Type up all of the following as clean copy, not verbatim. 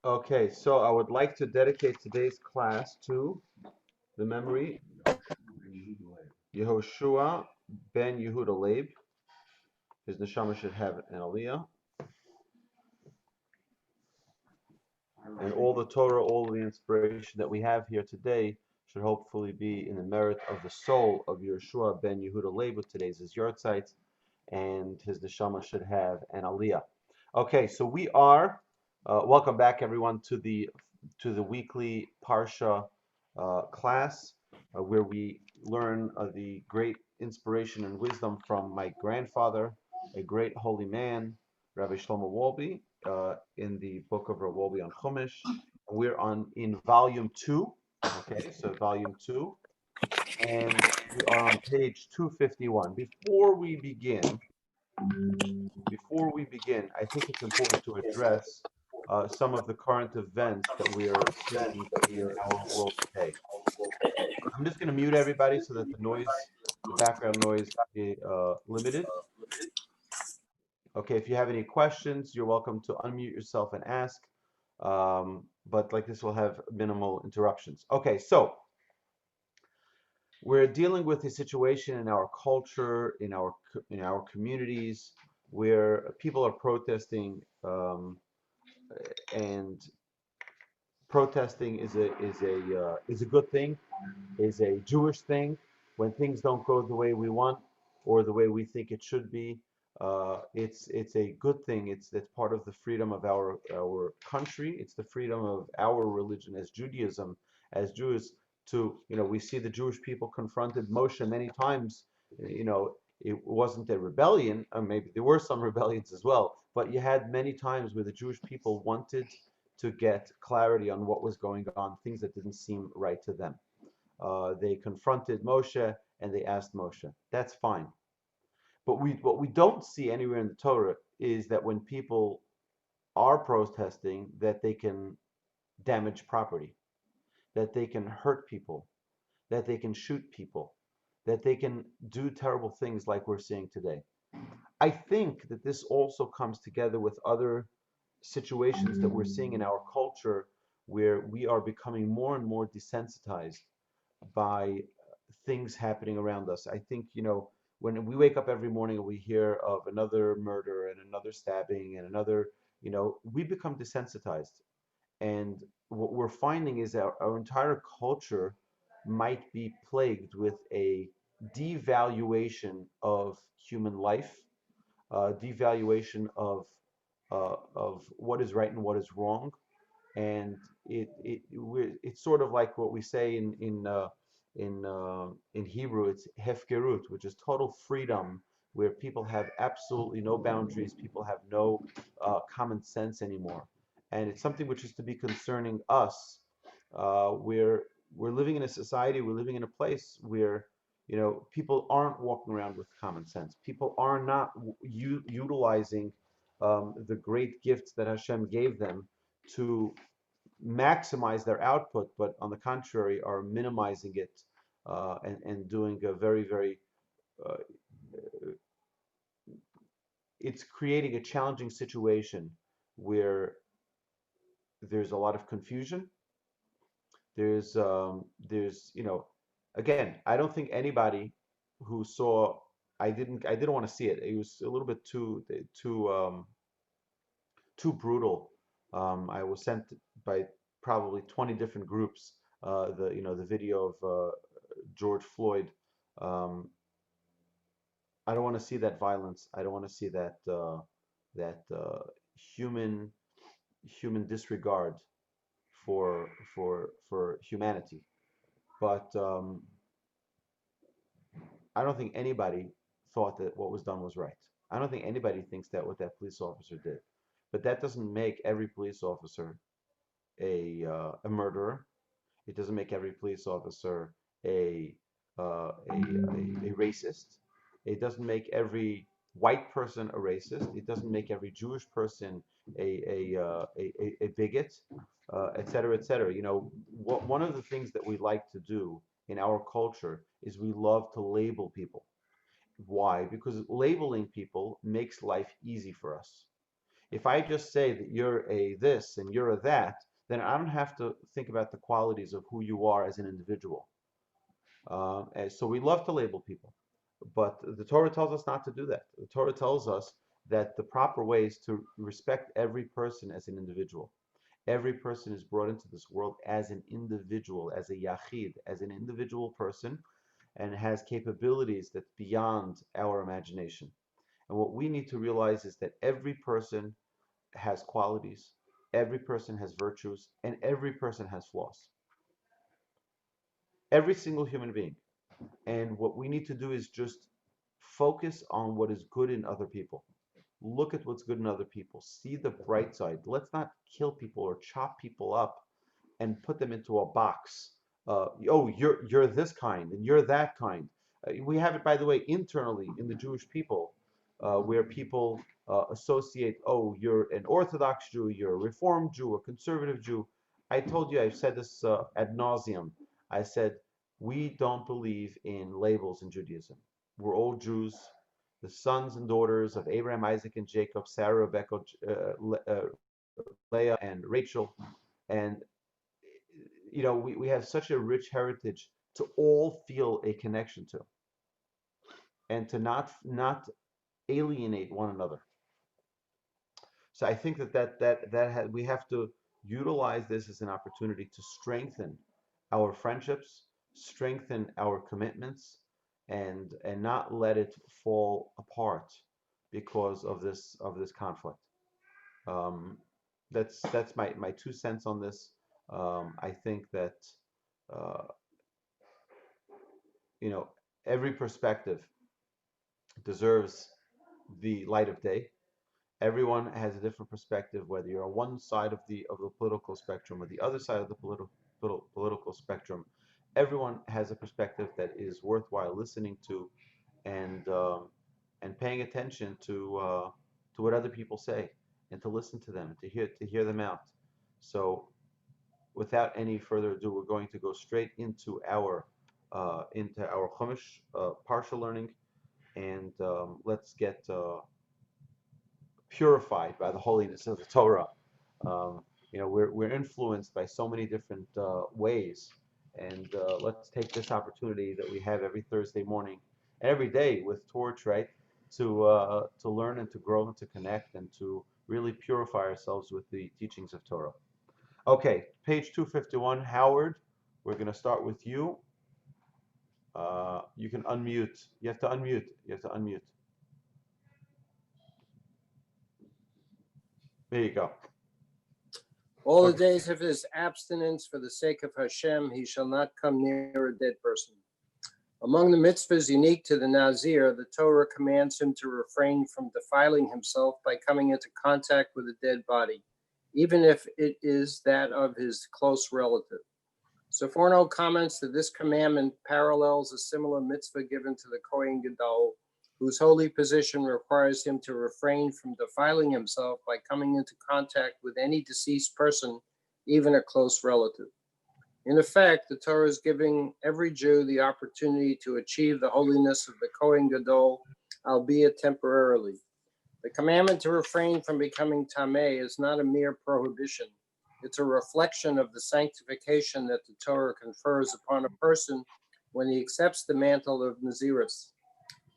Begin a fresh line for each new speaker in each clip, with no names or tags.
Okay, so I would like to dedicate today's class to the memory of Yehoshua ben Yehuda Leib. His neshama should have an aliyah. And all the Torah, all the inspiration that we have here today should hopefully be in the merit of the soul of Yehoshua ben Yehuda Leib, with today's his yortzeit, and his neshama should have an aliyah. Okay, so we are welcome back, everyone, to the weekly Parsha class, where we learn the great inspiration and wisdom from my grandfather, a great holy man, Rabbi Shlomo Wolbe, in the book of Rabbi Wolbe on Chumash. We're in volume 2. Okay, so volume 2, and we are on page 251. Before we begin, I think it's important to address some of the current events that we are seeing in our world today. I'm just going to mute everybody so that the background noise is limited. Okay, if you have any questions, you're welcome to unmute yourself and ask. But like this will have minimal interruptions. Okay, so we're dealing with a situation in our culture, in our communities, where people are protesting, and protesting is a good thing, is a Jewish thing. When things don't go the way we want or the way we think it should be, it's a good thing. It's part of the freedom of our country. It's the freedom of our religion as Judaism, as Jews. We see the Jewish people confronted Moshe many times. It wasn't a rebellion, or maybe there were some rebellions as well, but you had many times where the Jewish people wanted to get clarity on what was going on, things that didn't seem right to them. They confronted Moshe and they asked Moshe. That's fine. But what we don't see anywhere in the Torah is that when people are protesting, that they can damage property, that they can hurt people, that they can shoot people, that they can do terrible things like we're seeing today. I think that this also comes together with other situations that we're seeing in our culture, where we are becoming more and more desensitized by things happening around us. I think, when we wake up every morning and we hear of another murder and another stabbing and another, we become desensitized. And what we're finding is our entire culture might be plagued with a devaluation of human life, devaluation of what is right and what is wrong, and it's sort of like what we say in Hebrew. It's hefkerut, which is total freedom, where people have absolutely no boundaries, people have no common sense anymore, and it's something which is to be concerning us. We're living in a society, we're living in a place where people aren't walking around with common sense. People are not utilizing the great gifts that Hashem gave them to maximize their output, but on the contrary are minimizing it, and doing a very, very uh, it's creating a challenging situation where there's a lot of confusion. Again, I don't think anybody who saw, I didn't want to see it. It was a little bit too brutal. I was sent by probably 20 different groups the video of George Floyd. Um, I don't want to see that violence. I don't want to see that human disregard for humanity. But I don't think anybody thought that what was done was right. I don't think anybody thinks that what that police officer did. But that doesn't make every police officer a murderer. It doesn't make every police officer a racist. It doesn't make every white person a racist. It doesn't make every Jewish person a bigot, et cetera, et cetera. One of the things that we like to do in our culture is we love to label people. Why? Because labeling people makes life easy for us. If I just say that you're a this and you're a that, then I don't have to think about the qualities of who you are as an individual. And so we love to label people, but the Torah tells us not to do that. The Torah tells us that the proper way is to respect every person as an individual. Every person is brought into this world as an individual, as a yachid, as an individual person, and has capabilities that's beyond our imagination. And what we need to realize is that every person has qualities, every person has virtues, and every person has flaws. Every single human being. And what we need to do is just focus on what is good in other people. Look at what's good in other people. See the bright side. Let's not kill people or chop people up and put them into a box. Oh, you're this kind and you're that kind. We have it, by the way, internally in the Jewish people, where people associate, oh, you're an Orthodox Jew, you're a Reformed Jew, a conservative Jew. I told you, I've said this ad nauseum. I said, we don't believe in labels in Judaism. We're all Jews, the sons and daughters of Abraham, Isaac, and Jacob, Sarah, Rebecca, Leah, and Rachel. And we have such a rich heritage to all feel a connection to, and to not alienate one another. So I think we have to utilize this as an opportunity to strengthen our friendships, strengthen our commitments, and not let it fall apart because of this conflict. That's my 2 cents on this. I think that uh, every perspective deserves the light of day. Everyone has a different perspective, whether you're on one side of the political spectrum or the other side of the political spectrum. Everyone has a perspective that is worthwhile listening to, and paying attention to what other people say, and to listen to them, to hear them out. So, without any further ado, we're going to go straight into our Chumash Parsha learning, and let's get purified by the holiness of the Torah. We're influenced by so many different ways, and let's take this opportunity that we have every Thursday morning and every day with Torch, right, to learn and to grow and to connect and to really purify ourselves with the teachings of Torah. Okay, page 251, Howard. We're going to start with you. You can unmute. You have to unmute. There you go.
All the days of his abstinence for the sake of Hashem, he shall not come near a dead person. Among the mitzvahs unique to the Nazir, the Torah commands him to refrain from defiling himself by coming into contact with a dead body, even if it is that of his close relative. Seforno comments that this commandment parallels a similar mitzvah given to the Kohen Gadol, whose holy position requires him to refrain from defiling himself by coming into contact with any deceased person, even a close relative. In effect, the Torah is giving every Jew the opportunity to achieve the holiness of the Kohen Gadol, albeit temporarily. The commandment to refrain from becoming tameh is not a mere prohibition. It's a reflection of the sanctification that the Torah confers upon a person when he accepts the mantle of Naziris.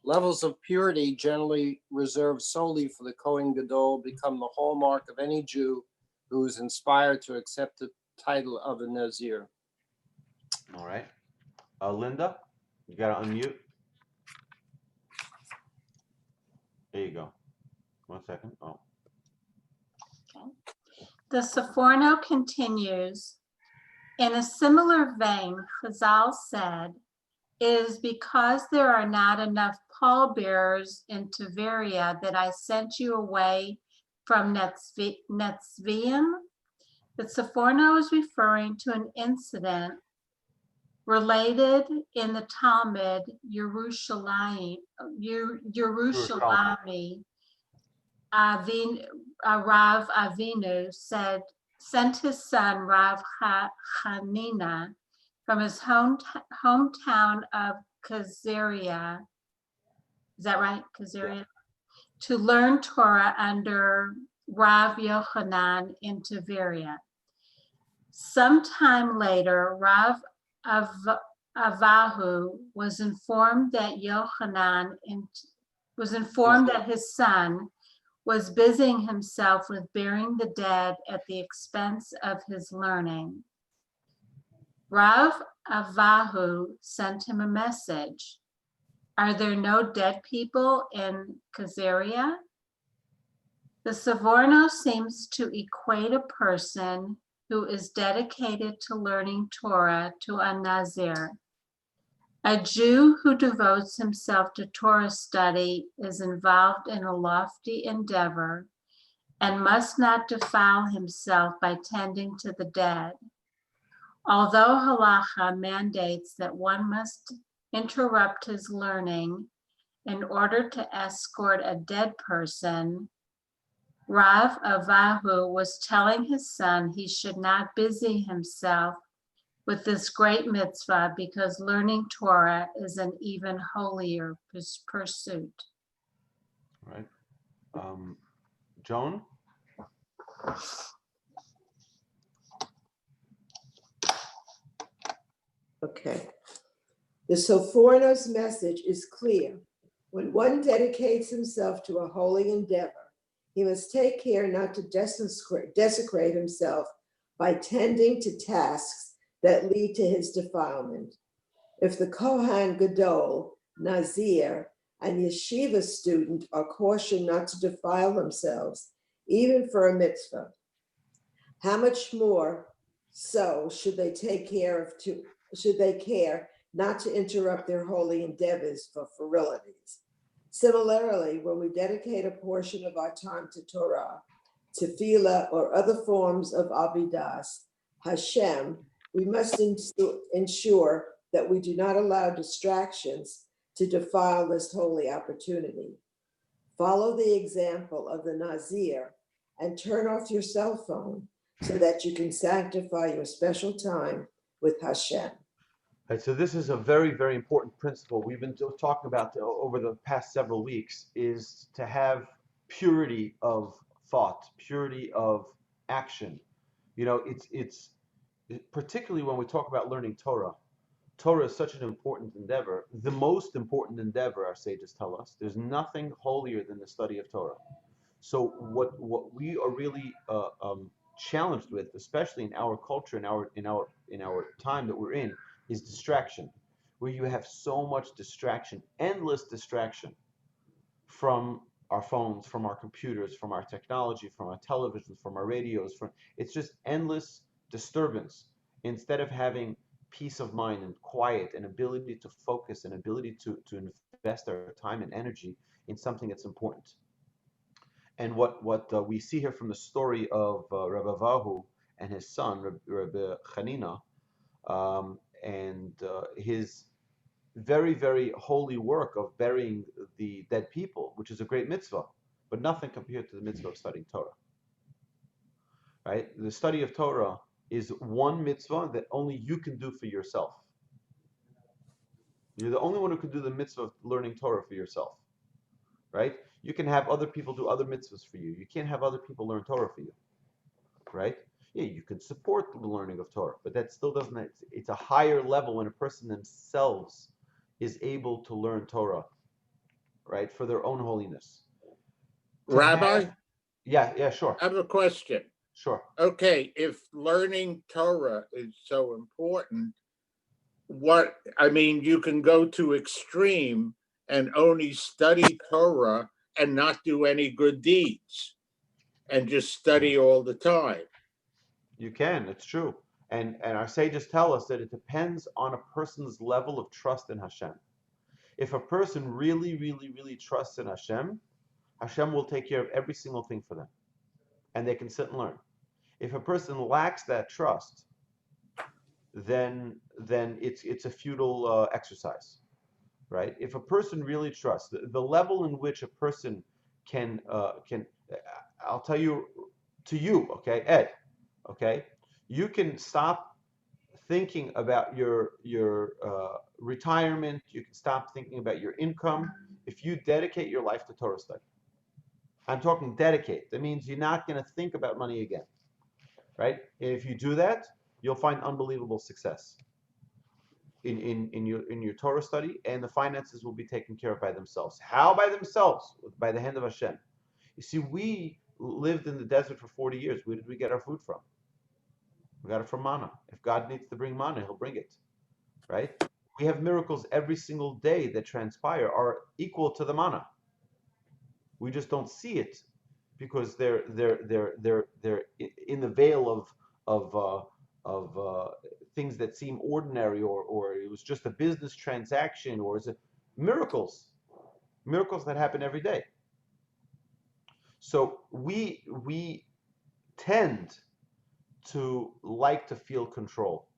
Levels of purity generally reserved solely for the Kohen Gadol become the hallmark of any Jew who is inspired to accept the title of a Nazir.
All right. Linda, you got to unmute. There you go. 1 second. Oh.
Okay. The Seforno continues, in a similar vein, Chazal said, it is because there are not enough pallbearers in Tiberia that I sent you away from Netzviim. But Seforno is referring to an incident related in the Talmud Yerushalmi, Rav Avinu sent his son Rav Hanina from his hometown of Kazeria Is that right? Kazaria? To learn Torah under Rav Yochanan in Tiberia. Sometime later, Rav Avahu was informed that that his son was busying himself with burying the dead at the expense of his learning. Rav Avahu sent him a message. Are there no dead people in Kazaria? The Savorno seems to equate a person who is dedicated to learning Torah to a Nazir. A Jew who devotes himself to Torah study is involved in a lofty endeavor and must not defile himself by tending to the dead. Although halacha mandates that one must interrupt his learning in order to escort a dead person, Rav Avahu was telling his son he should not busy himself with this great mitzvah because learning Torah is an even holier pursuit.
Right. Joan?
Okay. The Soforno's message is clear. When one dedicates himself to a holy endeavor, he must take care not to desecrate himself by tending to tasks that lead to his defilement. If the Kohen Gadol, Nazir, and yeshiva student are cautioned not to defile themselves, even for a mitzvah, how much more so should they care not to interrupt their holy endeavors for frivolities? Similarly, when we dedicate a portion of our time to Torah, tefillah, or other forms of avodas Hashem, we must ensure that we do not allow distractions to defile this holy opportunity. Follow the example of the Nazir and turn off your cell phone so that you can sanctify your special time with Hashem.
Right, so this is a very, very important principle we've been talking about over the past several weeks, is to have purity of thought, purity of action. You know, it's particularly when we talk about learning Torah. Torah is such an important endeavor, the most important endeavor, our sages tell us. There's nothing holier than the study of Torah. So what we are really challenged with, especially in our culture, in our time that we're in, is distraction, where you have so much distraction, endless distraction from our phones, from our computers, from our technology, from our televisions, from our radios. It's just endless disturbance. Instead of having peace of mind and quiet and ability to focus and ability to invest our time and energy in something that's important. And what we see here from the story of Rabbi Vahu and his son, Rabbi Chanina, and his very, very holy work of burying the dead people, which is a great mitzvah, but nothing compared to the mitzvah of studying Torah. Right? The study of Torah is one mitzvah that only you can do for yourself. You're the only one who can do the mitzvah of learning Torah for yourself. Right? You can have other people do other mitzvahs for you. You can't have other people learn Torah for you. Right? Yeah, you can support the learning of Torah, but that still doesn't, it's a higher level when a person themselves is able to learn Torah, right, for their own holiness.
Rabbi?
Yeah, sure.
I have a question.
Sure.
Okay, if learning Torah is so important, you can go to extreme and only study Torah and not do any good deeds and just study all the time.
You can, it's true. And our sages tell us that it depends on a person's level of trust in Hashem. If a person really, really, really trusts in Hashem, Hashem will take care of every single thing for them. And they can sit and learn. If a person lacks that trust, then it's a futile exercise, right? If a person really trusts, the level in which a person can I'll tell you to you, okay, Ed, okay, you can stop thinking about your retirement. You can stop thinking about your income if you dedicate your life to Torah study. I'm talking dedicate. That means you're not going to think about money again, right? And if you do that, you'll find unbelievable success in your Torah study, and the finances will be taken care of by themselves. How by themselves? By the hand of Hashem. You see, we lived in the desert for 40 years. Where did we get our food from? We got it from manna. If God needs to bring manna, he'll bring it, right? We have miracles every single day that transpire are equal to the manna. We just don't see it because they're in the veil of things that seem ordinary, or it was just a business transaction, or is it miracles that happen every day. So we tend to like to feel control.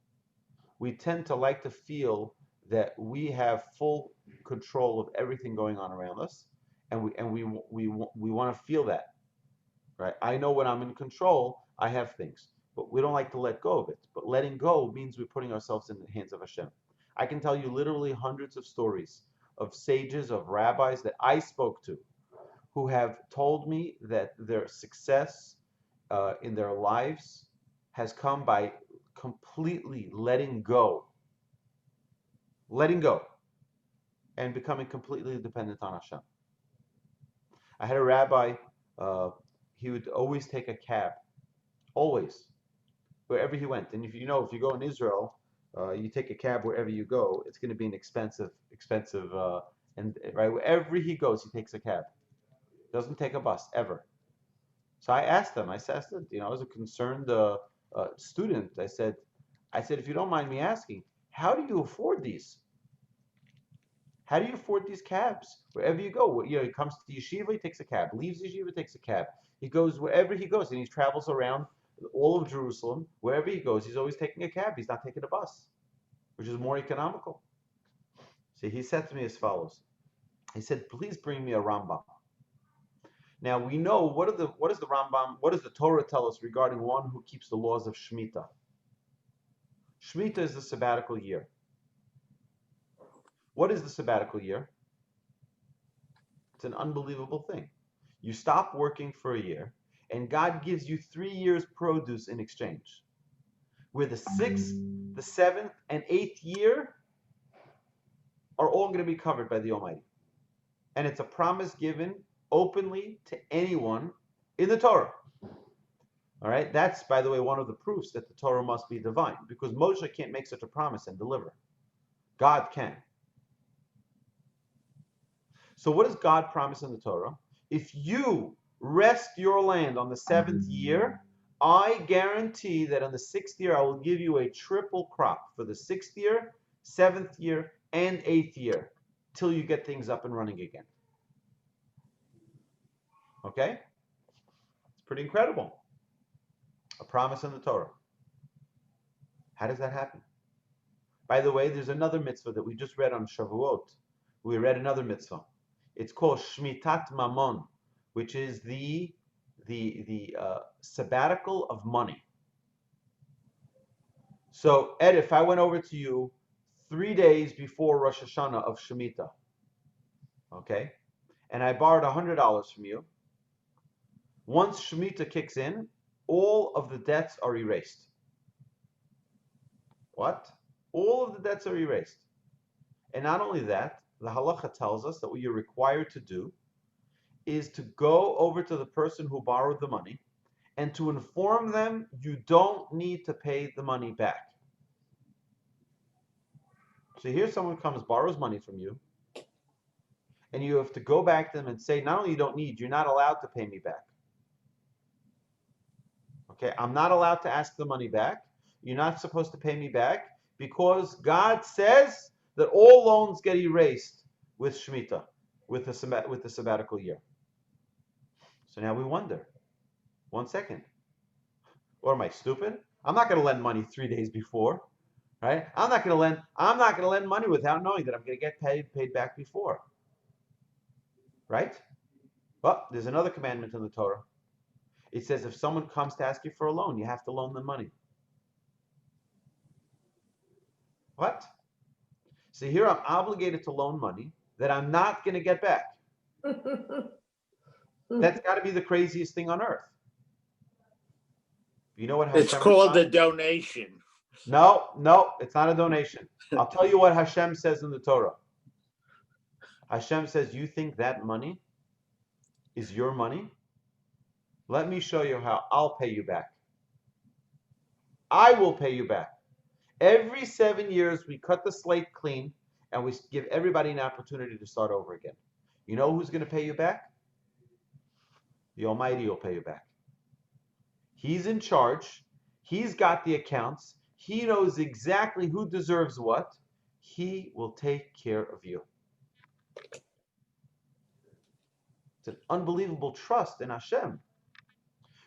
We tend to like to feel that we have full control of everything going on around us, and we want to feel that, right? I know when I'm in control, I have things, but we don't like to let go of it. But letting go means we're putting ourselves in the hands of Hashem. I can tell you literally hundreds of stories of sages, of rabbis that I spoke to, who have told me that their success in their lives has come by completely letting go, and becoming completely dependent on Hashem. I had a rabbi, he would always take a cab, always, wherever he went. And if you go in Israel, you take a cab wherever you go, it's going to be an expensive, and right, wherever he goes, he takes a cab. Doesn't take a bus, ever. So I asked him, I said, I was a concerned student. I said, if you don't mind me asking, how do you afford these? How do you afford these cabs? Wherever you go, he comes to the yeshiva, he takes a cab. Leaves the yeshiva, takes a cab. He goes wherever he goes, and he travels around all of Jerusalem. Wherever he goes, he's always taking a cab. He's not taking a bus, which is more economical. See, he said to me as follows. He said, please bring me a Rambam. Now we know what does the Rambam, what does the Torah tell us regarding one who keeps the laws of Shemitah? Shemitah is the sabbatical year. What is the sabbatical year? It's an unbelievable thing. You stop working for a year, and God gives you 3 years produce in exchange. Where the 6th, the 7th, and 8th year are all going to be covered by the Almighty. And it's a promise given openly to anyone in the Torah. All right? That's, by the way, one of the proofs that the Torah must be divine, because Moshe can't make such a promise and deliver. God can. So what does God promise in the Torah? If you rest your land on the 7th year, I guarantee that on the 6th year, I will give you a triple crop for the 6th year, 7th year, and 8th year, till you get things up and running again. Okay? It's pretty incredible. A promise in the Torah. How does that happen? By the way, there's another mitzvah that we just read on Shavuot. We read another mitzvah. It's called Shmitat Mammon, which is the sabbatical of money. So, Ed, if I went over to you 3 days before Rosh Hashanah of Shemitah, okay, and I borrowed $100 from you, once Shemitah kicks in, all of the debts are erased. What? All of the debts are erased. And not only that, the halacha tells us that what you're required to do is to go over to the person who borrowed the money and to inform them you don't need to pay the money back. So here someone comes, borrows money from you, and you have to go back to them and say, not only you don't need, you're not allowed to pay me back. Okay, I'm not allowed to ask the money back. You're not supposed to pay me back because God says that all loans get erased with Shemitah, with the sabbatical year. So now we wonder, 1 second, or am I stupid? I'm not going to lend money 3 days before, right? I'm not going to lend money without knowing that I'm going to get paid back before, right? Well, there's another commandment in the Torah. It says if someone comes to ask you for a loan, you have to loan them money. What? So here I'm obligated to loan money, that I'm not going to get back. That's got to be the craziest thing on earth. You know what Hashem
It's called a
responds?
donation.
No, it's not a donation. I'll tell you what Hashem says in the Torah. Hashem says, you think that money is your money? Let me show you how I'll pay you back. I will pay you back. Every 7 years, we cut the slate clean and we give everybody an opportunity to start over again. You know who's going to pay you back? The Almighty will pay you back. He's in charge. He's got the accounts. He knows exactly who deserves what. He will take care of you. It's an unbelievable trust in Hashem,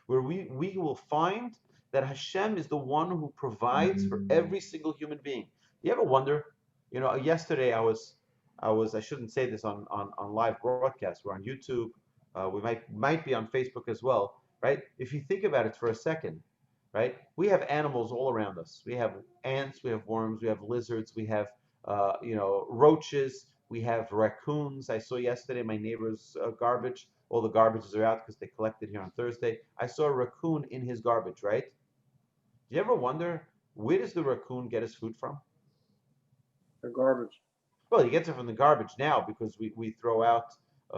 where we will find that Hashem is the one who provides for every single human being. You ever wonder, yesterday I shouldn't say this on live broadcast. We're on YouTube. We might be on Facebook as well, right? If you think about it for a second, right? We have animals all around us. We have ants, we have worms, we have lizards, we have roaches, we have raccoons. I saw yesterday my neighbor's garbage. All the garbages are out because they collected here on Thursday. I saw a raccoon in his garbage, right? Do you ever wonder, where does the raccoon get his food from?
The garbage.
Well, he gets it from the garbage now because we throw out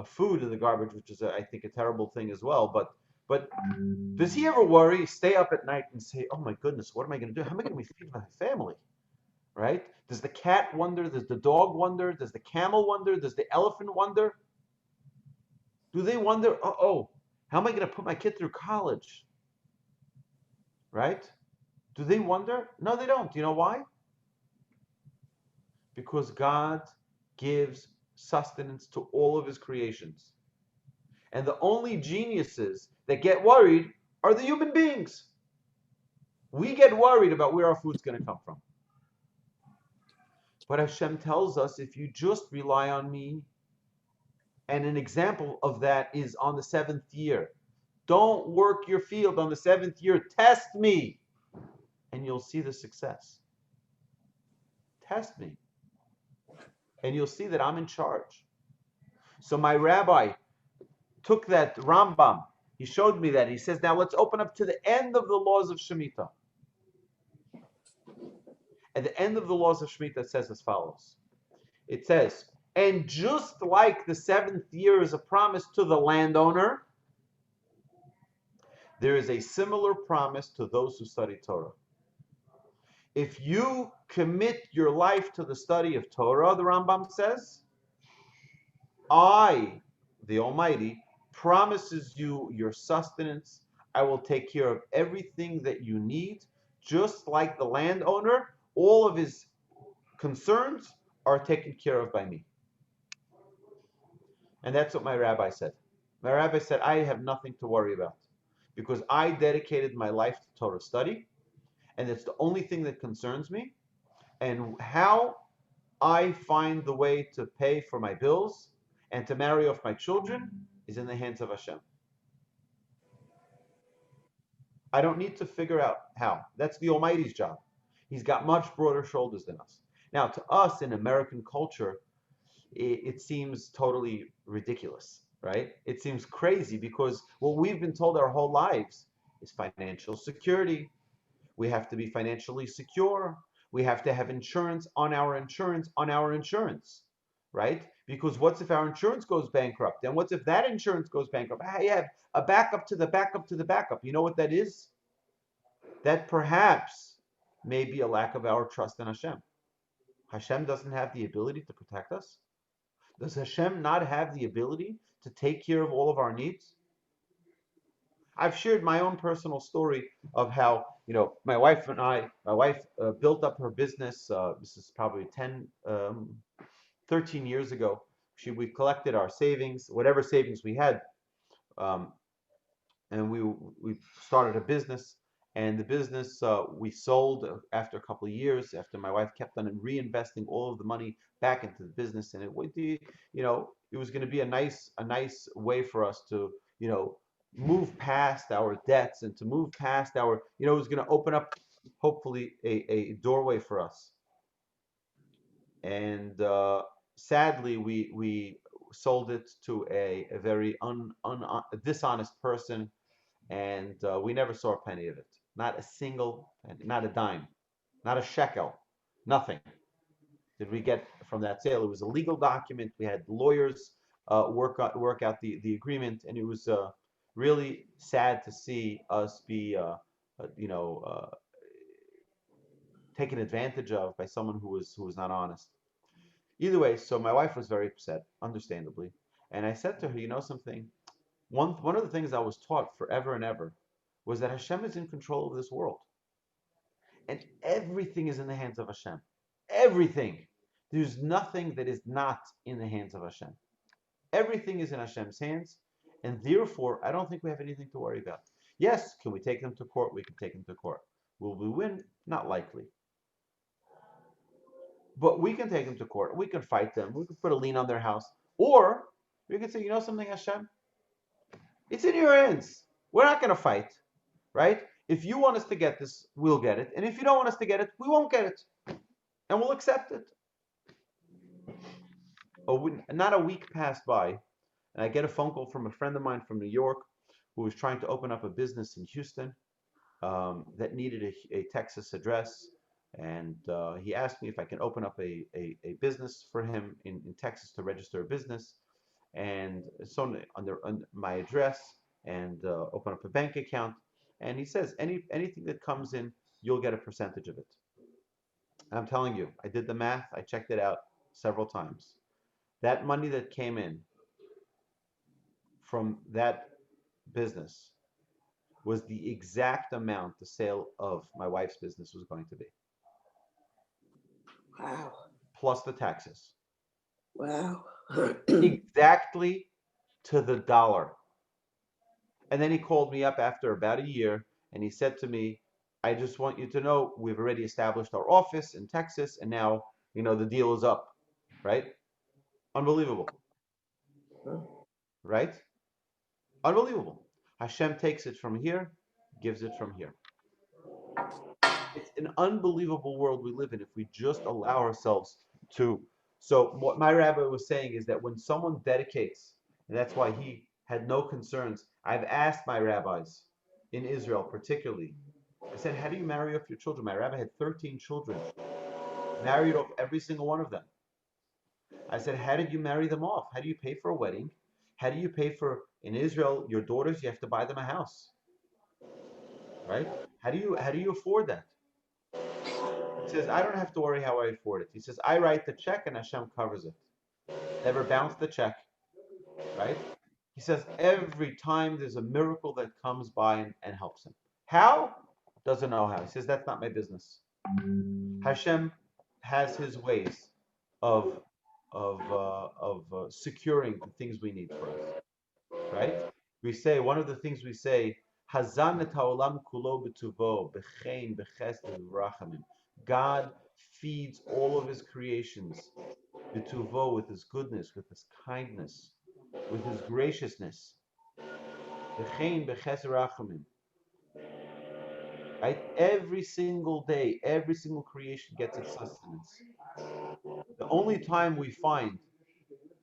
food in the garbage, which is, I think, a terrible thing as well. But does he ever worry, stay up at night and say, oh my goodness, what am I going to do? How am I going to feed my family? Right? Does the cat wonder? Does the dog wonder? Does the camel wonder? Does the elephant wonder? Do they wonder, how am I going to put my kid through college? Right? Do they wonder? No, they don't. You know why? Because God gives sustenance to all of his creations. And the only geniuses that get worried are the human beings. We get worried about where our food's going to come from. But Hashem tells us, if you just rely on me, and an example of that is on the 7th year. Don't work your field on the 7th year. Test me, and you'll see the success. Test me, and you'll see that I'm in charge. So my rabbi took that Rambam. He showed me that. He says, now let's open up to the end of the laws of Shemitah. At the end of the laws of Shemitah, it says as follows. It says, and just like the 7th year is a promise to the landowner, there is a similar promise to those who study Torah. If you commit your life to the study of Torah, the Rambam says, I, the Almighty, promises you your sustenance. I will take care of everything that you need, just like the landowner. All of his concerns are taken care of by me. And that's what my rabbi said. My rabbi said, I have nothing to worry about because I dedicated my life to Torah study, and it's the only thing that concerns me. And how I find the way to pay for my bills and to marry off my children is in the hands of Hashem. I don't need to figure out how. That's the Almighty's job. He's got much broader shoulders than us. Now, to us in American culture, it seems totally ridiculous, right? It seems crazy because what we've been told our whole lives is financial security. We have to be financially secure. We have to have insurance on our insurance on our insurance, right? Because what's if our insurance goes bankrupt? And what's if that insurance goes bankrupt? I have a backup to the backup to the backup. You know what that is? That perhaps may be a lack of our trust in Hashem. Hashem doesn't have the ability to protect us. Does Hashem not have the ability to take care of all of our needs? I've shared my own personal story of how, my wife built up her business. This is probably 13 years ago. We collected our savings, whatever savings we had, and we started a business. And the business we sold after a couple of years, after my wife kept on reinvesting all of the money back into the business, and it was going to be a nice way for us to move past our debts and to move past our it was going to open up hopefully a doorway for us. And sadly, we sold it to a very dishonest person, and we never saw a penny of it. Not a single, not a dime, not a shekel, nothing did we get from that sale. It was a legal document. We had lawyers work out the agreement, and it was really sad to see us be you know taken advantage of by someone who was not honest. Either way, so my wife was very upset, understandably, and I said to her, you know something. One of the things I was taught forever and ever was that Hashem is in control of this world, and everything is in the hands of Hashem. Everything. There's nothing that is not in the hands of Hashem. Everything is in Hashem's hands, and therefore, I don't think we have anything to worry about. Yes, can we take them to court? We can take them to court. Will we win? Not likely. But we can take them to court. We can fight them. We can put a lien on their house. Or we can say, you know something, Hashem? It's in your hands. We're not going to fight, right? If you want us to get this, we'll get it. And if you don't want us to get it, we won't get it. And we'll accept it. Not a week passed by, and I get a phone call from a friend of mine from New York who was trying to open up a business in Houston that needed a Texas address. And he asked me if I can open up a business for him in Texas to register a business. And so under my address and open up a bank account. And he says, anything that comes in, you'll get a percentage of it. And I'm telling you, I did the math. I checked it out several times. That money that came in from that business was the exact amount the sale of my wife's business was going to be.
Wow.
Plus the taxes.
Wow.
Exactly to the dollar. And then he called me up after about a year and he said to me, I just want you to know we've already established our office in Texas and now, the deal is up, right? Unbelievable. Right? Unbelievable. Hashem takes it from here, gives it from here. It's an unbelievable world we live in if we just allow ourselves to. So what my rabbi was saying is that when someone dedicates, and that's why he had no concerns. I've asked my rabbis in Israel particularly, I said, how do you marry off your children? My rabbi had 13 children, married off every single one of them. I said, how did you marry them off? How do you pay for a wedding? How do you pay for, in Israel, your daughters, you have to buy them a house, right? How do you afford that? He says, I don't have to worry how I afford it. He says, I write the check and Hashem covers it. Never bounce the check, right? He says, every time there's a miracle that comes by and helps him. How? Doesn't know how. He says, that's not my business. Hashem has his ways of securing the things we need for us, right? We say, one of the things we say, Hazan et haolam kulo b'tuvo, b'chein, b'chesed, b'rachamim. God feeds all of his creations, b'tuvo, with his goodness, with his kindness, with his graciousness. B'chein, b'chesed, b'rachamim. Right? Every single day, every single creation gets its sustenance. The only time we find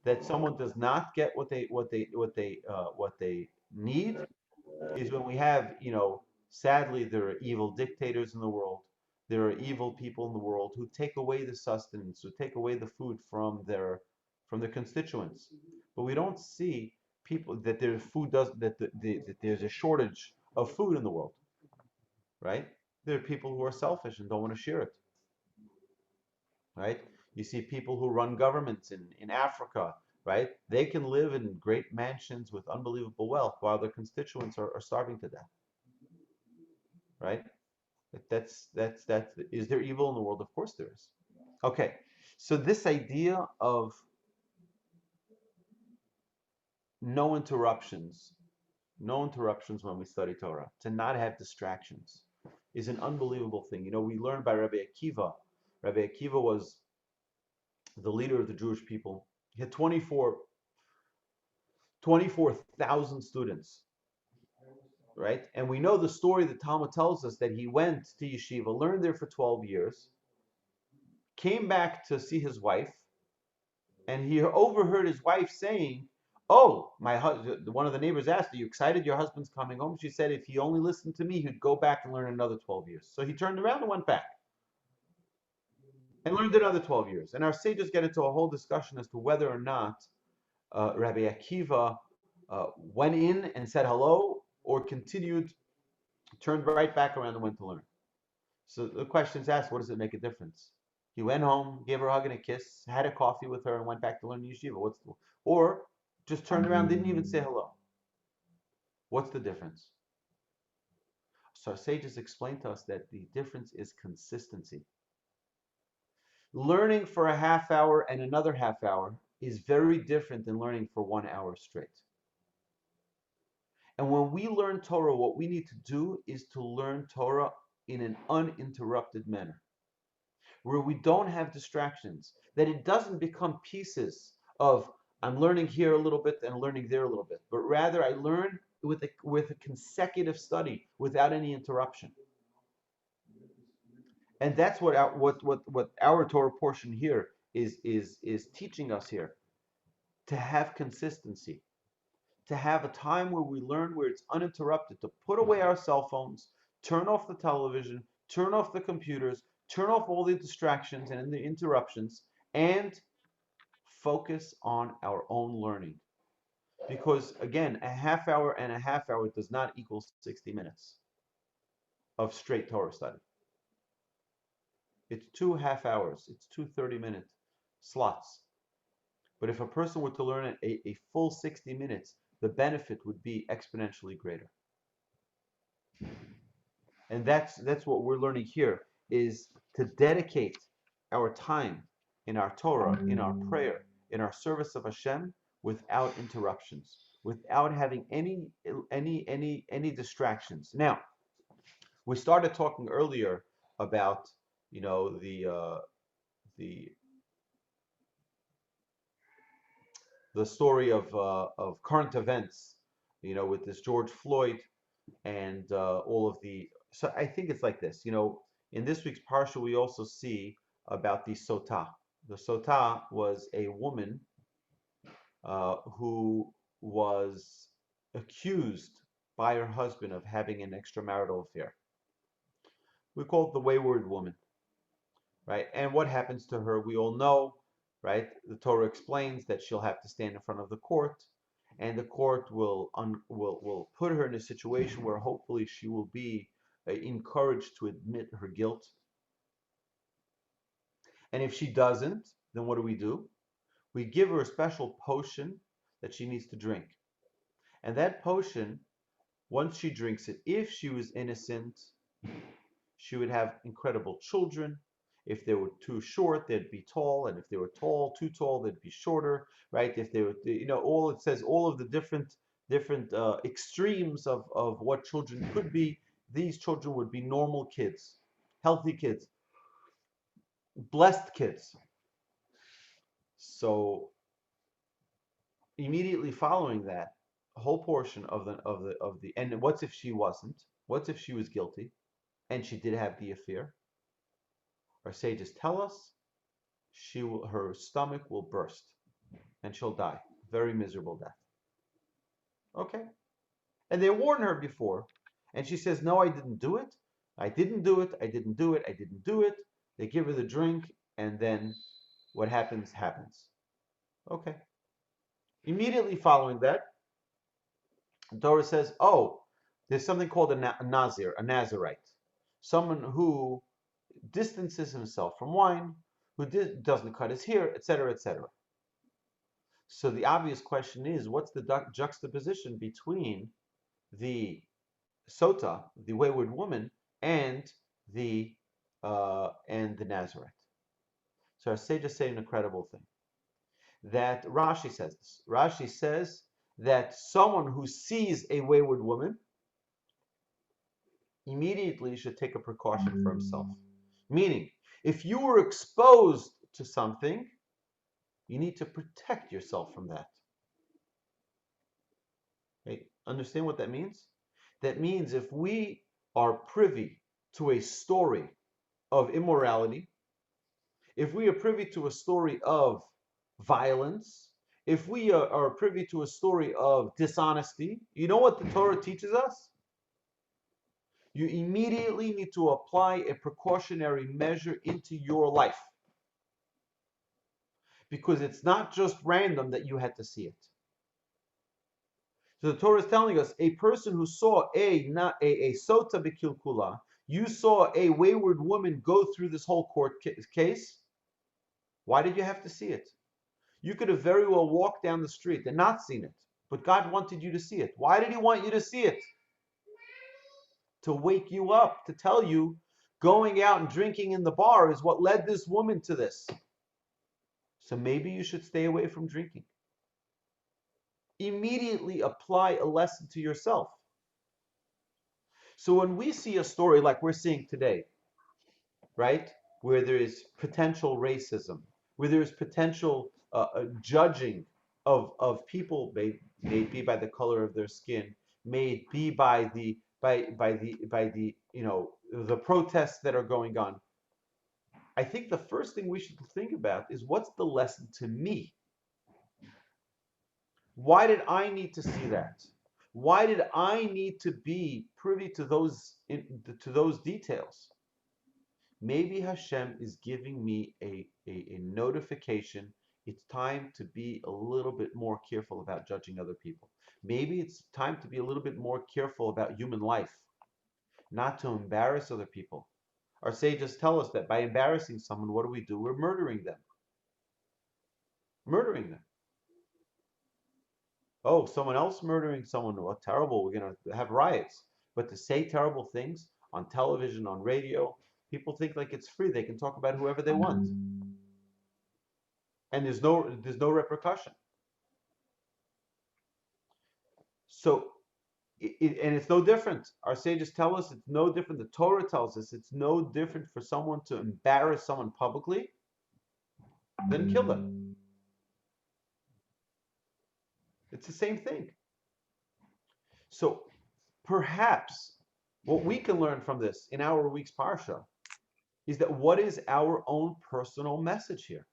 that someone does not get what they need is when we have, sadly, there are evil dictators in the world. There are evil people in the world who take away the sustenance, who take away the food from their constituents. But we don't see people that their food does that there's a shortage of food in the world. Right? There are people who are selfish and don't want to share it. Right? You see people who run governments in Africa, right? They can live in great mansions with unbelievable wealth while their constituents are starving to death. Right? That's is there evil in the world? Of course there is. Okay. So this idea of no interruptions when we study Torah, to not have distractions, is an unbelievable thing. We learned by Rabbi Akiva. Rabbi Akiva was the leader of the Jewish people. He had 24,000 students, right? And we know the story, the Talmud tells us that he went to yeshiva, learned there for 12 years, came back to see his wife, And he overheard his wife saying, "Oh, my husband." One of the neighbors asked, "Are you excited your husband's coming home?" She said, "If he only listened to me, he'd go back and learn another 12 years." So he turned around and went back and learned another 12 years. And our sages get into a whole discussion as to whether or not Rabbi Akiva went in and said hello or continued, turned right back around and went to learn. So the question is asked, what does it make a difference? He went home, gave her a hug and a kiss, had a coffee with her, and went back to learn yeshiva. Or just turned around, didn't even say hello. What's the difference? So our sages explained to us that the difference is consistency. Learning for a half hour and another half hour is very different than learning for 1 hour straight. And when we learn Torah, what we need to do is to learn Torah in an uninterrupted manner, where we don't have distractions, that it doesn't become pieces of I'm learning here a little bit and learning there a little bit, but rather I learn with a consecutive study without any interruption. And that's what our Torah portion here is teaching us here, to have consistency, to have a time where we learn, where it's uninterrupted, to put away our cell phones, turn off the television, turn off the computers, turn off all the distractions and the interruptions, and focus on our own learning. Because again, a half hour and a half hour does not equal 60 minutes of straight Torah study. It's 2 half hours, it's 2 30-minute slots. But if a person were to learn a full 60 minutes, the benefit would be exponentially greater. And that's what we're learning here, is to dedicate our time in our Torah, in our prayer, in our service of Hashem, without interruptions, without having any distractions. Now, we started talking earlier about, you know, the story of current events, you know, with this George Floyd and all of the. So I think it's like this, you know. In this week's Parsha, we also see about the Sotah. The Sotah was a woman who was accused by her husband of having an extramarital affair. We call it the wayward woman, right? And what happens to her, we all know, right? The Torah explains that she'll have to stand in front of the court, and the court will put her in a situation where hopefully she will be encouraged to admit her guilt. And if she doesn't, then what do? We give her a special potion that she needs to drink. And that potion, once she drinks it, if she was innocent, she would have incredible children. If they were too short, they'd be tall, and if they were too tall, they'd be shorter, right? If they were, you know, it says all of the different extremes of what children could be. These children would be normal kids, healthy kids, blessed kids. So immediately following that, a whole portion of the and what's if she wasn't? What's if she was guilty, and she did have the affair? Our sages tell us her stomach will burst and she'll die. Very miserable death. Okay. And they warned her before, and she says, "No, I didn't do it. I didn't do it. I didn't do it. I didn't do it." They give her the drink, and then what happens. Okay. Immediately following that, the Torah says, "Oh, there's something called a Nazir, a Nazarite, someone who distances himself from wine, who doesn't cut his hair, etc., etc." So the obvious question is, what's the juxtaposition between the Sota, the wayward woman, and the Nazarite? So our sages say an incredible thing. That Rashi says this. Rashi says that someone who sees a wayward woman immediately should take a precaution for himself. Meaning, if you were exposed to something, you need to protect yourself from that. Okay? Understand what that means? That means if we are privy to a story of immorality, if we are privy to a story of violence, if we are privy to a story of dishonesty, you know what the Torah teaches us? You immediately need to apply a precautionary measure into your life. Because it's not just random that you had to see it. So the Torah is telling us a person who saw a sota b'kilkula, you saw a wayward woman go through this whole court case. Why did you have to see it? You could have very well walked down the street and not seen it, but God wanted you to see it. Why did He want you to see it? To wake you up, to tell you going out and drinking in the bar is what led this woman to this. So maybe you should stay away from drinking. Immediately apply a lesson to yourself. So when we see a story like we're seeing today, right, where there is potential racism, where there is potential judging of people, may be by the color of their skin, may be by the the protests that are going on. I think the first thing we should think about is, what's the lesson to me? Why did I need to see that? Why did I need to be privy to those details? Maybe Hashem is giving me a notification. It's time to be a little bit more careful about judging other people. Maybe it's time to be a little bit more careful about human life, not to embarrass other people. Our sages tell us that by embarrassing someone, what do? We're murdering them. Murdering them. Oh, someone else murdering someone, what terrible, we're going to have riots. But to say terrible things on television, on radio, people think like it's free. They can talk about whoever they want. And there's no repercussion. So, and it's no different. Our sages tell us it's no different. The Torah tells us it's no different for someone to embarrass someone publicly than kill them. It's the same thing. So perhaps what we can learn from this in our week's Parsha is that what is our own personal message here?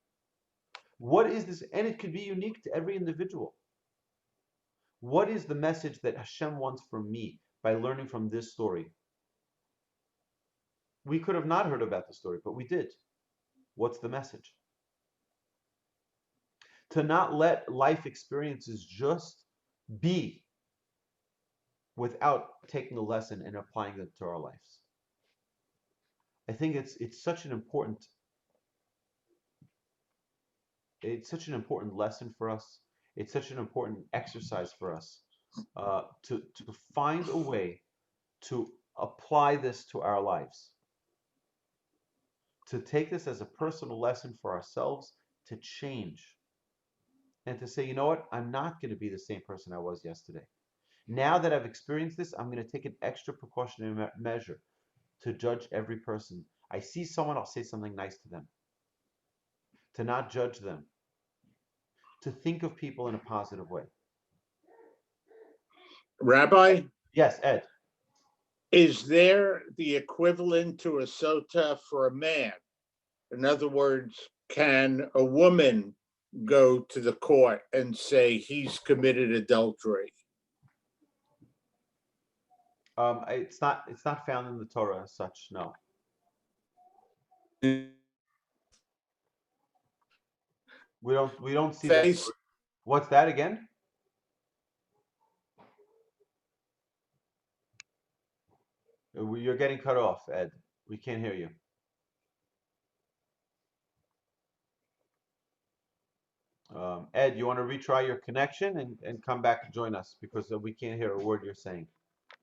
What is this? And it could be unique to every individual. What is the message that Hashem wants from me by learning from this story? We could have not heard about the story, but we did. What's the message? To not let life experiences just be without taking a lesson and applying them to our lives. I think it's such an important lesson for us. It's such an important exercise for us to find a way to apply this to our lives, to take this as a personal lesson for ourselves, to change, and to say, you know what, I'm not going to be the same person I was yesterday. Now that I've experienced this, I'm going to take an extra precautionary measure to judge every person. I see someone, I'll say something nice to them. To not judge them. To think of people in a positive way.
Rabbi?
Yes, Ed.
Is there the equivalent to a sota for a man? In other words, can a woman go to the court and say he's committed adultery?
It's not found in the Torah as such, no. We don't see that. What's that again? You're getting cut off, Ed. We can't hear you. Ed, you want to retry your connection and come back and join us, because we can't hear a word you're saying.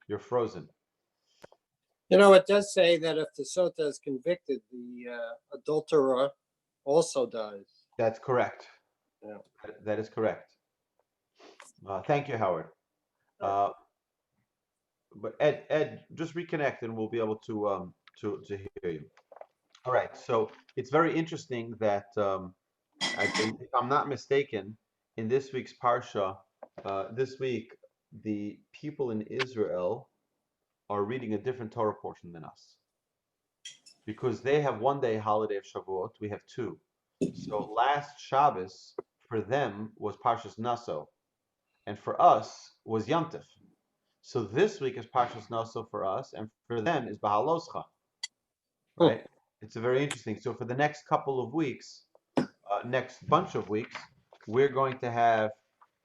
You're frozen.
You know, it does say that if the sota is convicted, the adulterer also dies.
That's correct.
Yeah.
That is correct. Thank you, Howard. But Ed, just reconnect and we'll be able to hear you. All right. So it's very interesting that if I'm not mistaken, in this week's Parsha, this week the people in Israel are reading a different Torah portion than us, because they have one day holiday of Shavuot. We have two. So last Shabbos for them was Parshas NASSO, and for us was Yom Tov. So this week is Parshas NASSO for us, and for them is Bahaloscha, right? It's a very interesting. So for the next couple of weeks, next bunch of weeks, we're going to have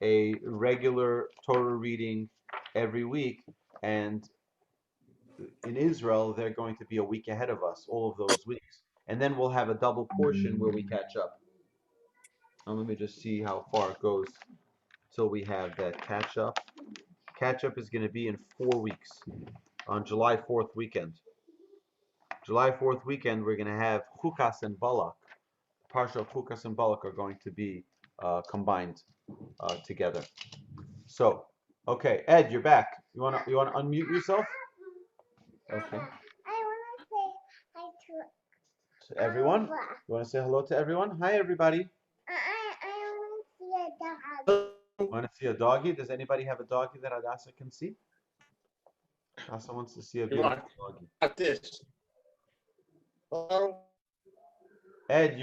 a regular Torah reading every week, and in Israel, they're going to be a week ahead of us, all of those weeks. And then we'll have a double portion where we catch up. Now let me just see how far it goes till we have that catch up. Catch up is going to be in 4 weeks on July 4th weekend. July 4th weekend, we're going to have Chukas and Balak. Parsha of Chukas and Balak are going to be combined together. So, okay, Ed, you're back. You wanna unmute yourself? Okay.
I want to say hi
To everyone. You want to say hello to everyone? Hi, everybody.
I want to see a dog.
Want to see a doggy? Does anybody have a doggy that Adasa can see? Adasa wants to see a beautiful doggy.
Got this. Hello?
Ed,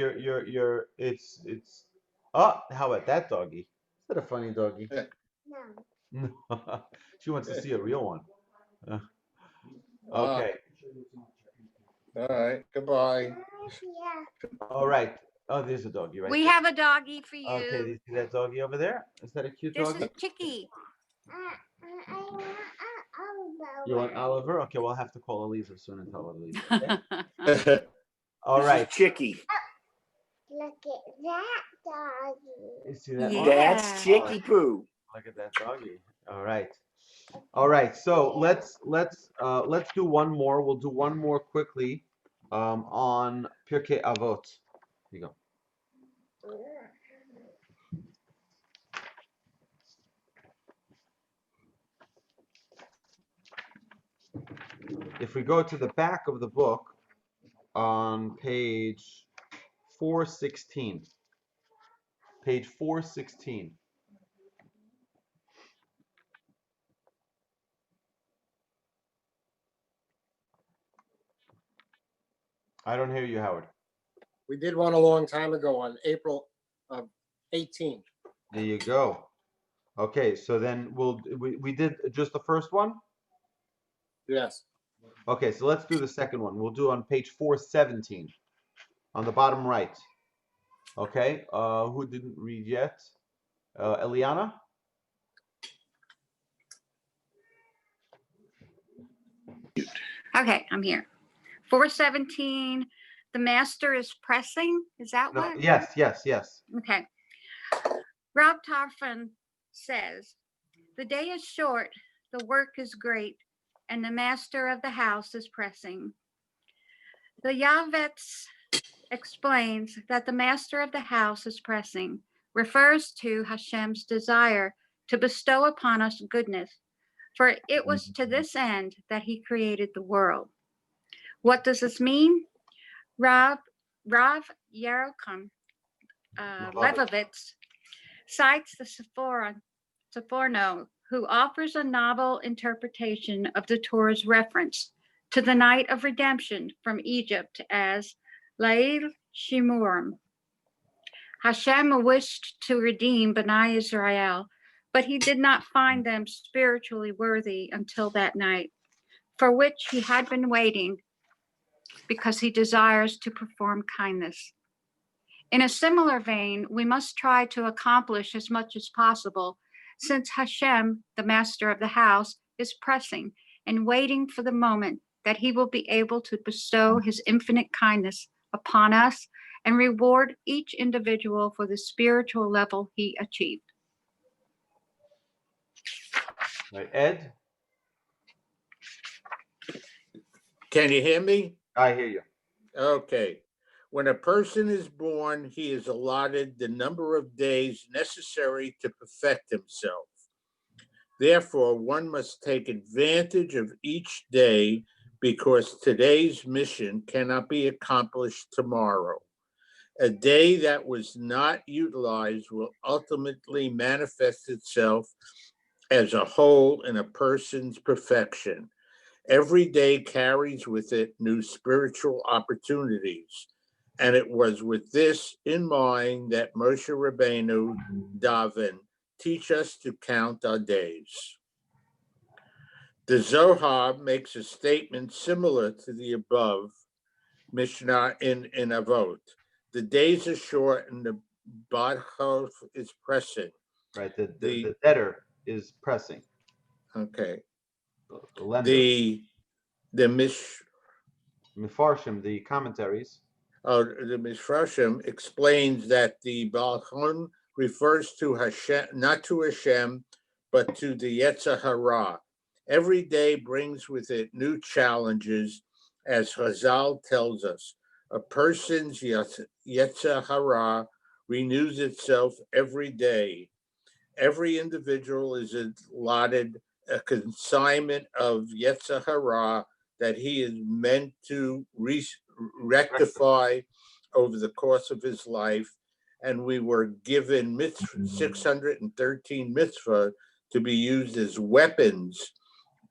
it's. Oh, how about that doggy? Is that a funny doggy?
No.
She wants to see a real one. Okay.
All right. Goodbye.
Yeah.
All right. Oh, there's a doggy right
We
there.
have a doggy for you.
Okay, do you see that doggy over there? Is that a cute
This
doggy?
is Chicky.
I want Oliver.
You want Oliver? Okay, we'll have to call Elisa soon and tell her to leave. Okay? All right.
Chicky.
Look at that doggy.
You see that?
Yeah.
Oh,
That's Chicky Poo.
look at that doggy. All right. All right. So let's do one more. We'll do one more quickly on Pirkei Avot. Here you go. If we go to the back of the book on page 416, page 416. I don't hear you, Howard.
We did one a long time ago on April 18th.
There you go. Okay, so then we did just the first one?
Yes.
Okay, so let's do the second one. We'll do on page 417 on the bottom right. Okay, who didn't read yet? Eliana?
Okay, I'm here. 417, the master is pressing. Is that
No,
what?
yes.
Okay. Rob Tarfon says, the day is short, the work is great, and the master of the house is pressing. The Yavetz explains that the master of the house is pressing, refers to Hashem's desire to bestow upon us goodness, for it was to this end that he created the world. What does this mean? Rav Yerocham Levovitz cites the Sephorno, who offers a novel interpretation of the Torah's reference to the night of redemption from Egypt as Lail Shimurim. Hashem wished to redeem Bnai Israel, but he did not find them spiritually worthy until that night, for which he had been waiting, because he desires to perform kindness. In a similar vein, we must try to accomplish as much as possible, since Hashem, the master of the house, is pressing and waiting for the moment that he will be able to bestow his infinite kindness upon us and reward each individual for the spiritual level he achieved.
Right, Ed?
Can you hear me?
I hear you.
Okay. When a person is born, he is allotted the number of days necessary to perfect himself. Therefore, one must take advantage of each day, because today's mission cannot be accomplished tomorrow. A day that was not utilized will ultimately manifest itself as a whole in a person's perfection. Every day carries with it new spiritual opportunities, And it was with this in mind that Moshe Rabbeinu daven, teach us to count our days. The Zohar makes a statement similar to the above Mishnah in Avot. The days are short and the Badchov is pressing.
Right. The debtor is pressing.
Okay.
The lender.
The
Mefarshim, the commentaries.
The Mishrashim explains that the Balchon refers to Hashem, not to Hashem, but to the Yetzer Hara. Every day brings with it new challenges, as Chazal tells us. A person's Yetzer Hara renews itself every day. Every individual is allotted a consignment of Yetzer Hara that he is meant to rectify over the course of his life. And we were given 613 mitzvah to be used as weapons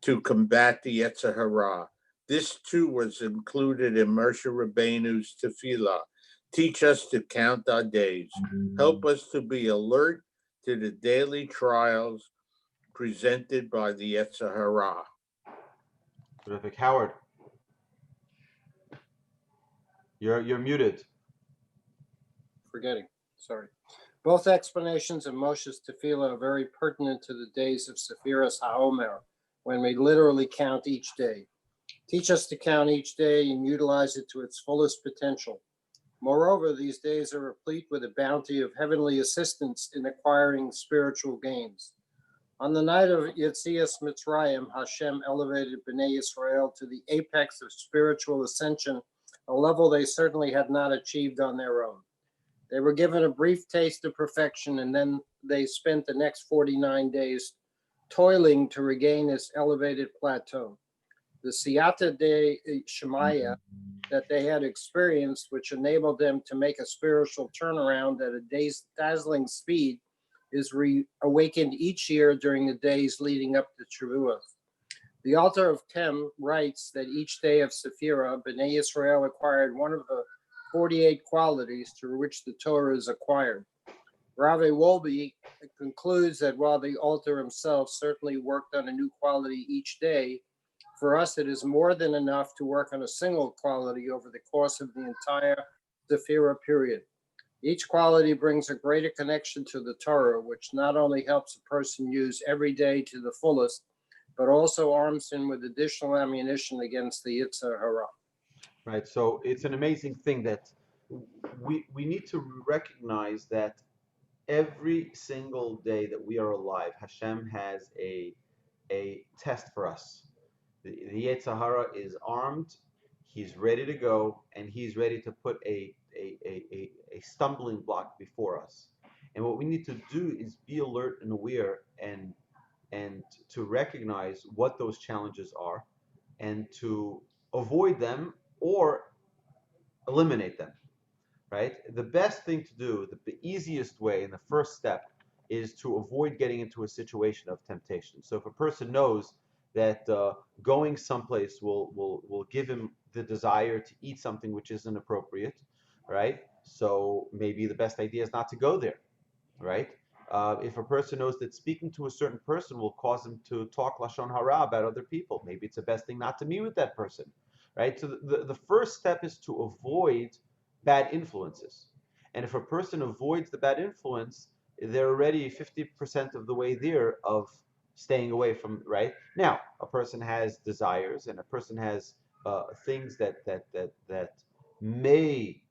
to combat the Yetzer Hara. This too was included in Moshe Rabbeinu's tefillah. Teach us to count our days. Help us to be alert to the daily trials presented by the Yetzer Hara.
Terrific. Howard, you're muted.
Forgetting, sorry. Both explanations of Moshe's tefillah are very pertinent to the days of Sephiras HaOmer, when we literally count each day. Teach us to count each day and utilize it to its fullest potential. Moreover, these days are replete with a bounty of heavenly assistance in acquiring spiritual gains. On the night of Yetzias Mitzrayim, Hashem elevated Bnei Israel to the apex of spiritual ascension, a level they certainly had not achieved on their own. They were given a brief taste of perfection, and then they spent the next 49 days toiling to regain this elevated plateau. The Siyata de Shemaya that they had experienced, which enabled them to make a spiritual turnaround at a dazzling speed, is reawakened each year during the days leading up to Shavuot. The Altar of Tem writes that each day of Sephirah, Bnei Israel acquired one of the 48 qualities through which the Torah is acquired. Rabbi Wolbe concludes that while the altar himself certainly worked on a new quality each day, for us it is more than enough to work on a single quality over the course of the entire Sephirah period. Each quality brings a greater connection to the Torah, which not only helps a person use every day to the fullest, but also arms him with additional ammunition against the Yetzer Hara.
Right. So it's an amazing thing that we need to recognize that every single day that we are alive, Hashem has a test for us. The Yetzer Hara is armed, he's ready to go, and he's ready to put a stumbling block before us. And what we need to do is be alert and aware and to recognize what those challenges are and to avoid them or eliminate them, right? The best thing to do, the easiest way and the first step is to avoid getting into a situation of temptation. So if a person knows that going someplace will give him the desire to eat something which isn't appropriate, right? So maybe the best idea is not to go there, right? If a person knows that speaking to a certain person will cause him to talk Lashon Hara about other people, maybe it's the best thing not to meet with that person, right? So the first step is to avoid bad influences. And if a person avoids the bad influence, they're already 50% of the way there of staying away from, right? Now, a person has desires and a person has things that may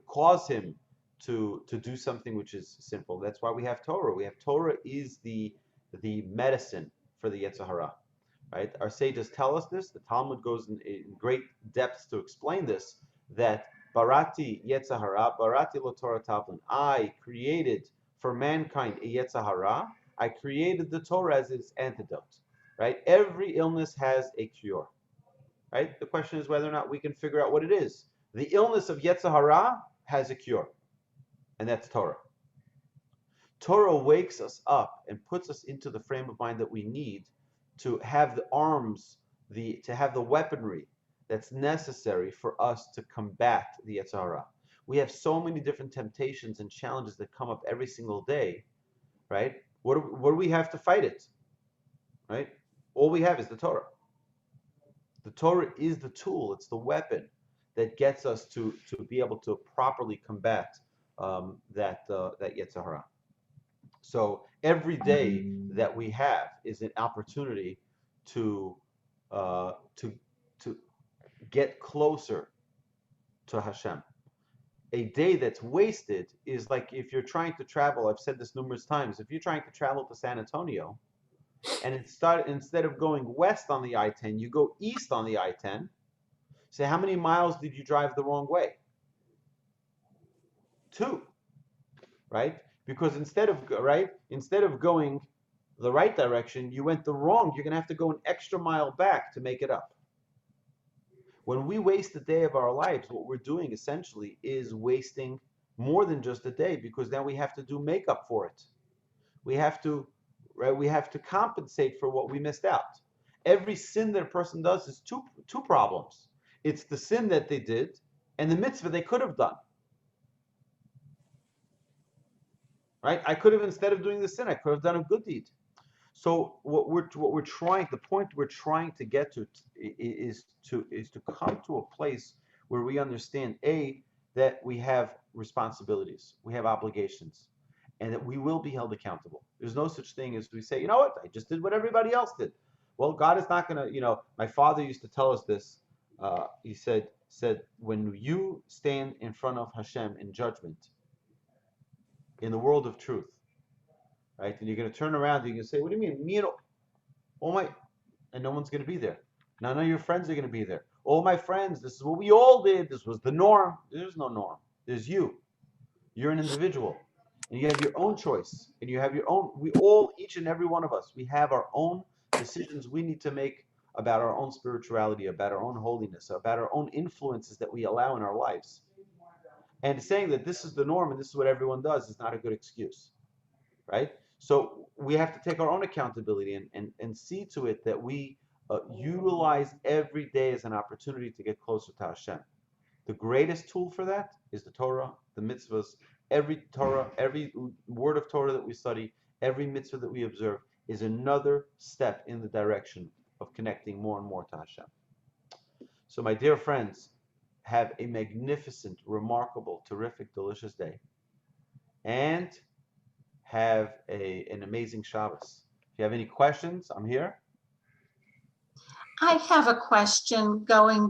cause him to do something which is sinful. That's why we have Torah. Torah is the medicine for the Yetzer Hara, right? Our sages tell us this. The Talmud goes in great depths to explain this, that barati Yetzer Hara, barati lo Torah tavlin. I created for mankind a Yetzer Hara. I created the Torah as its antidote, right? Every illness has a cure, right? The question is whether or not we can figure out what it is. The illness of Yetzer Hara has a cure, and that's Torah. Torah wakes us up and puts us into the frame of mind that we need to have the arms, to have the weaponry that's necessary for us to combat the Yetzer Hara. We have so many different temptations and challenges that come up every single day, right? What do we have to fight it, right? All we have is the Torah. The Torah is the tool, it's the weapon that gets us to be able to properly combat that Yetzer Hara. So every day that we have is an opportunity to get closer to Hashem. A day that's wasted is like if you're trying to travel. I've said this numerous times. If you're trying to travel to San Antonio, and instead of going west on the I-10, you go east on the I-10. Say, how many miles did you drive the wrong way? 2, right? Because instead of going the right direction, you went the wrong. You're going to have to go an extra mile back to make it up. When we waste a day of our lives, what we're doing essentially is wasting more than just a day, because then we have to do makeup for it. We have to compensate for what we missed out. Every sin that a person does is two problems. It's the sin that they did and the mitzvah they could have done. Right? I could have, instead of doing the sin, I could have done a good deed. So the point we're trying to get to is to come to a place where we understand that we have responsibilities, we have obligations, and that we will be held accountable. There's no such thing as we say, you know what, I just did what everybody else did. Well, God is not going to, my father used to tell us this. He said, when you stand in front of Hashem in judgment, in the world of truth, right? And you're going to turn around and you're going to say, what do you mean? Me and all my, and no one's going to be there. None of your friends are going to be there. All my friends, this is what we all did. This was the norm. There's no norm. There's you. You're an individual. And you have your own choice. And you have your own, each and every one of us, we have our own decisions we need to make about our own spirituality, about our own holiness, about our own influences that we allow in our lives. And saying that this is the norm and this is what everyone does is not a good excuse. Right? So we have to take our own accountability and see to it that we utilize every day as an opportunity to get closer to Hashem. The greatest tool for that is the Torah, the mitzvahs. Every Torah, every word of Torah that we study, every mitzvah that we observe is another step in the direction of connecting more and more to Hashem. So my dear friends, have a magnificent, remarkable, terrific, delicious day. And have an amazing Shabbos. If you have any questions, I'm here.
I have a question going